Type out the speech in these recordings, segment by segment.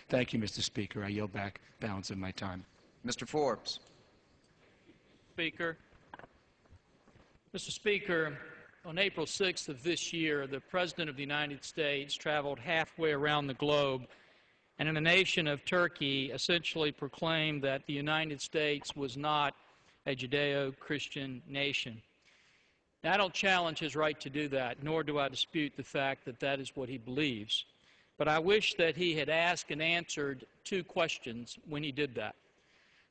Thank you, Mr. Speaker. I yield back balance of my time. Mr. Forbes. Speaker. Mr. Speaker, on April 6th of this year, the President of the United States traveled halfway around the globe and in the nation of Turkey essentially proclaimed that the United States was not a Judeo-Christian nation. Now, I don't challenge his right to do that, nor do I dispute the fact that that is what he believes. But I wish that he had asked and answered two questions when he did that.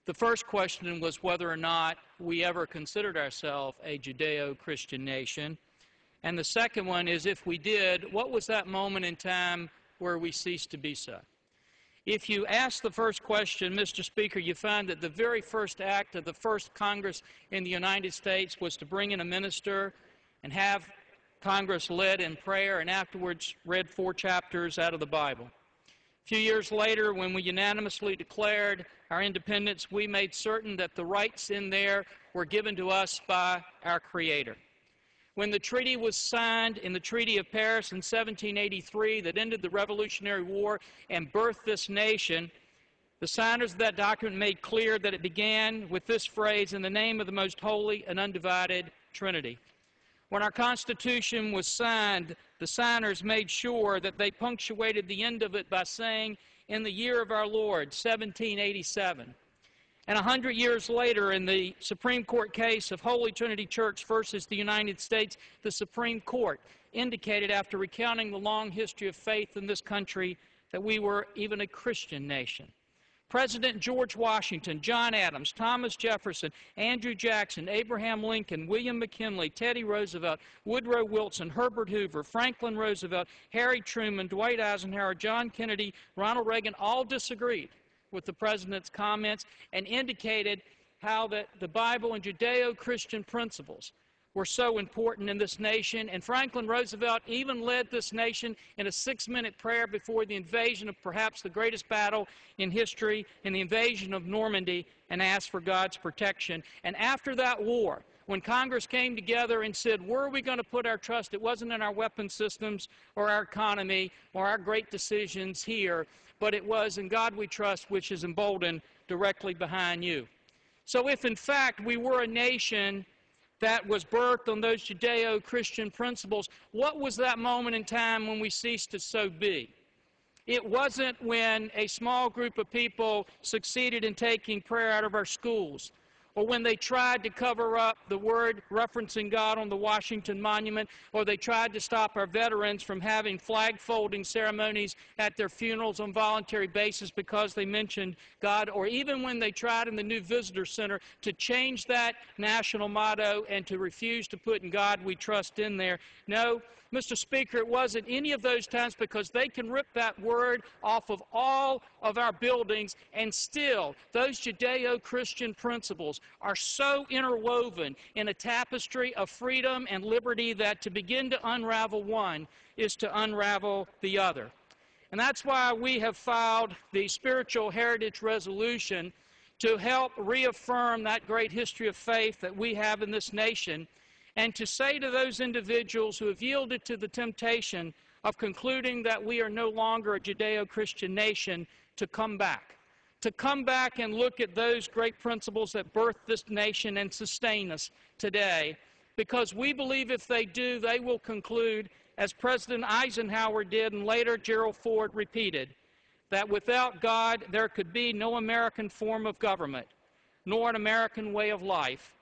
The first question was whether or not we ever considered ourselves a Judeo-Christian nation. And the second one is, if we did, what was that moment in time where we ceased to be so? If you ask the first question, Mr. Speaker, you find that the very first act of the first Congress in the United States was to bring in a minister and have Congress led in prayer and afterwards read 4 chapters out of the Bible. A few years later, when we unanimously declared our independence, we made certain that the rights in there were given to us by our Creator. When the treaty was signed in the Treaty of Paris in 1783 that ended the Revolutionary War and birthed this nation, the signers of that document made clear that it began with this phrase, "In the name of the most holy and undivided Trinity." When our Constitution was signed, the signers made sure that they punctuated the end of it by saying, "In the year of our Lord, 1787. And 100 years later, in the Supreme Court case of Holy Trinity Church versus the United States, the Supreme Court indicated, after recounting the long history of faith in this country, that we were even a Christian nation. President George Washington, John Adams, Thomas Jefferson, Andrew Jackson, Abraham Lincoln, William McKinley, Teddy Roosevelt, Woodrow Wilson, Herbert Hoover, Franklin Roosevelt, Harry Truman, Dwight Eisenhower, John Kennedy, Ronald Reagan all disagreed with the President's comments and indicated how the Bible and Judeo-Christian principles were so important in this nation. And Franklin Roosevelt even led this nation in a 6-minute prayer before the invasion of perhaps the greatest battle in history, in the invasion of Normandy, and asked for God's protection. And after that war, when Congress came together and said, where are we going to put our trust? It wasn't in our weapon systems or our economy or our great decisions here, but it was in God we trust, which is emboldened directly behind you. So if in fact we were a nation that was birthed on those Judeo-Christian principles, what was that moment in time when we ceased to so be? It wasn't when a small group of people succeeded in taking prayer out of our schools, or when they tried to cover up the word referencing God on the Washington Monument, or they tried to stop our veterans from having flag-folding ceremonies at their funerals on voluntary basis because they mentioned God, or even when they tried in the new visitor center to change that national motto and to refuse to put "In God We Trust" in there. No, Mr. Speaker, it wasn't any of those times, because they can rip that word off of all of our buildings, and still those Judeo-Christian principles are so interwoven in a tapestry of freedom and liberty that to begin to unravel one is to unravel the other. And that's why we have filed the Spiritual Heritage Resolution to help reaffirm that great history of faith that we have in this nation, and to say to those individuals who have yielded to the temptation of concluding that we are no longer a Judeo-Christian nation to come back and look at those great principles that birthed this nation and sustain us today, because we believe if they do, they will conclude, as President Eisenhower did and later Gerald Ford repeated, that without God there could be no American form of government, nor an American way of life.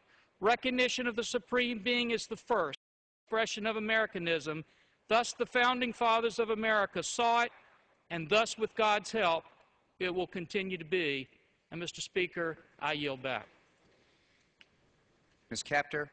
Recognition of the Supreme Being is the first expression of Americanism. Thus the Founding Fathers of America saw it, and thus with God's help it will continue to be. And Mr. Speaker, I yield back. Ms. Kaptur.